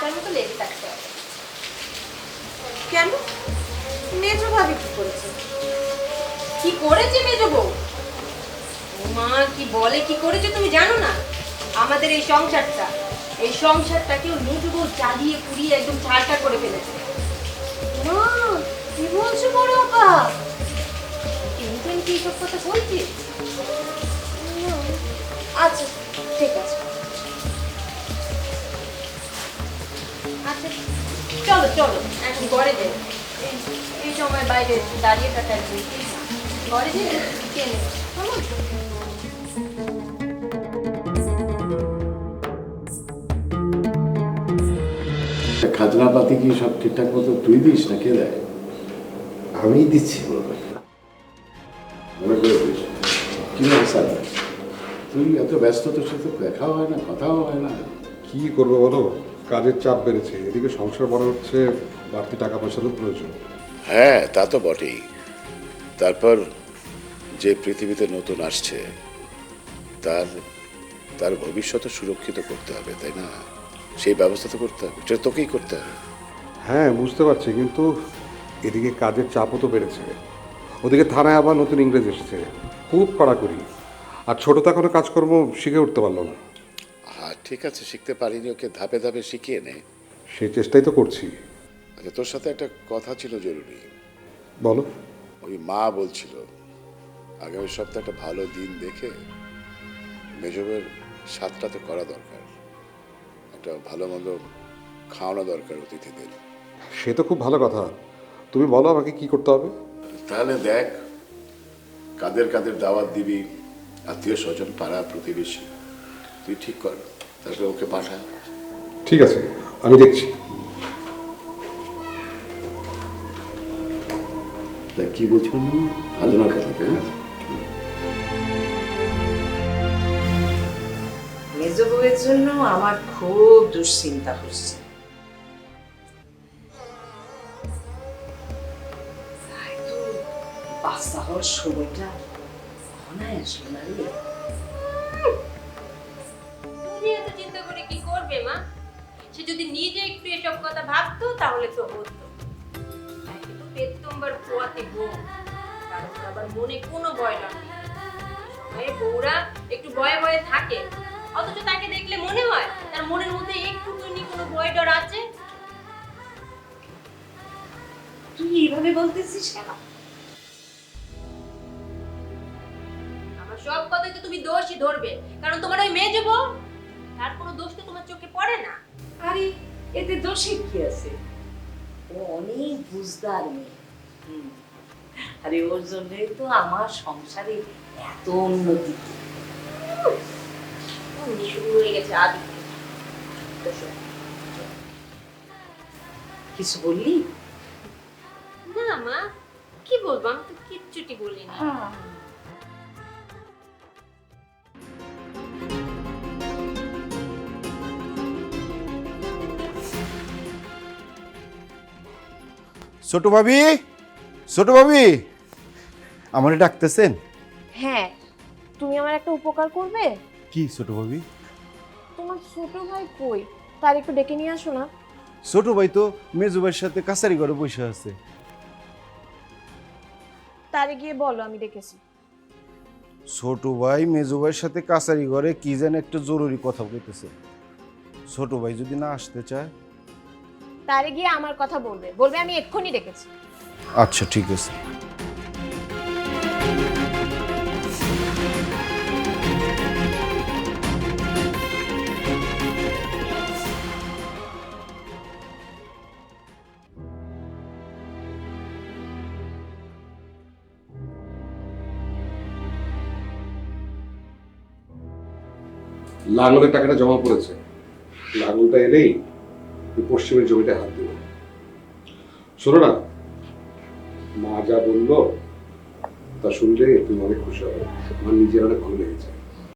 কাঁটার মতো লেগে থাকতে হবে। কেন? মেজো ভাবি কি করেছে? কি করেছে মেজো বউ? ও মা, কি বলে কি করেছে তুমি জানো না? আমাদের এই সংসারটাকেও মেজো বউ জ্বালিয়ে পুড়িয়ে একদম ছাড়টা করে ফেলেছে। মা, কি বলছো বড় আপা? তুমি কি সব কথা বলছিস? আচ্ছা, ঠিক আছে। আচ্ছা চলো চলো এখন ঘরে যাই। এই সময় বাইরে দাঁড়িয়ে থাকা ঘরে যেয়ে কেনে কেমন? খাজনা পাতি কি সব ঠিকঠাক মতো তুই দিস না কে দেয়? আমি দিচ্ছি বলবে। মনে করে দিস কি হাসান, তুই এত ব্যস্ত, তোর সাথে দেখাও হয় না, কথাও হয় না। কি করবো বলো, কাজের চাপ বেড়েছে, এদিকে সংসার বড় হচ্ছে, বাড়তি টাকা পয়সারও প্রয়োজন। হ্যাঁ তা তো বটেই। তারপর যে পৃথিবীতে নতুন আসছে তার তার ভবিষ্যৎ সুরক্ষিত করতে হবে, তাই না? সেই ব্যবস্থা তো করতে হবে, সেটা তোকেই করতে হবে। হ্যাঁ বুঝতে পারছি, কিন্তু এদিকে কাজের চাপও তো বেড়েছে, ওদিকে থানায় আবার নতুন ইংরেজ এসেছে, খুব কড়াকড়ি, আর ছোট তো এখনো কাজকর্ম শিখে উঠতে পারলো না। হ্যাঁ ঠিক আছে, শিখতে পারিনি, ওকে ধাপে ধাপে শিখিয়ে নে। সেই চেষ্টাই তো করছি। আচ্ছা তোর সাথে একটা কথা ছিল জরুরি। বলো। ওই মা বলছিল আগামী সপ্তাহে একটা ভালো দিন দেখে মেজবের সাতটাতে করা দরকার, একটা ভালো মন্দ খাওয়ানো দরকার অতিথিদের। সে তো খুব ভালো কথা, তুমি বলো আমাকে কি করতে হবে। তাহলে দেখ কাদের কাদের দাওয়াত দিবি, আত্মীয় স্বজন পাড়া প্রতিবেশী, তুই ঠিক কর, তারপরে ওকে পাঠা। ঠিক আছে, আমি দেখছি। তা কি বলছেন আলোনার কথা? মেজো বউয়ের জন্য আমার খুব দুশ্চিন্তা হচ্ছে। তাই তো বাচ্চা হওয়ার সময়টা ঘনায় আসলো না রে। তুমি এত চিন্তা করে কি করবে মা? সে যদি নিজে একটু এসব কথা ভাবতো তাহলে তো হতো। তাকে তো পেতম্বার পোয়াতে বউ, কারণ আবার মনে কোনো ভয় লাগে না। সময়ে বউরা একটু ভয়ে ভয়ে থাকে, অথচ তাকে দেখলে মনে হয় তার মনের মধ্যে একটুখানি কোনো ভয় ডর আছে। তুই এইভাবে বলতেছিস কেন? আমার সব কথাই তো তুমি দোষই ধরবে, কারণ তোমার ওই মেয়ে বউ, তার কোনো দোষ তো তোমার চোখে পড়ে না। আরে এতে দোষের কি আছে? ও অনেক বুঝদার মেয়ে। আরে ওর জন্যই তো আমার সংসারে এত উন্নতি। শুরু হয়ে গেছে আজ। কিছু বললি? না মা, কি বলবো, আমি তো কিচ্ছুটি বলিনি। ছোট ভাবি, ছোট ভাবি, আমারে ডাকতেছেন? হ্যাঁ, তুমি আমার একটা উপকার করবে? কি ছোট ভাবি? তোমার ছোট ভাই কই, তার একটু ডেকে নিয়ে আসো না। ছোট ভাই তো মেজো ভাইয়ের সাথে কাছারি ঘরে বসে আছে। তারে গিয়ে বলো আমি ডেকেছি। ছোট ভাই মেজো ভাইয়ের সাথে কাছারি ঘরে কি যেন একটা জরুরি কথা বলতেছে। ছোট ভাই যদি না আসতে চায়? তারে গিয়ে আমার কথা বলবে, বলবে আমি এক্ষুনি ডেকেছি। আচ্ছা ঠিক আছে। লাঙলের টাকাটা জমা পড়েছে, লাঙলটা এলেই তুই পশ্চিমের জমিটা হাত দেবো। শোনো না, মা যা বললো তা শুনলে তুমি অনেক খুশি হবে, আমার নিজের অনেক ভালো লেগেছে।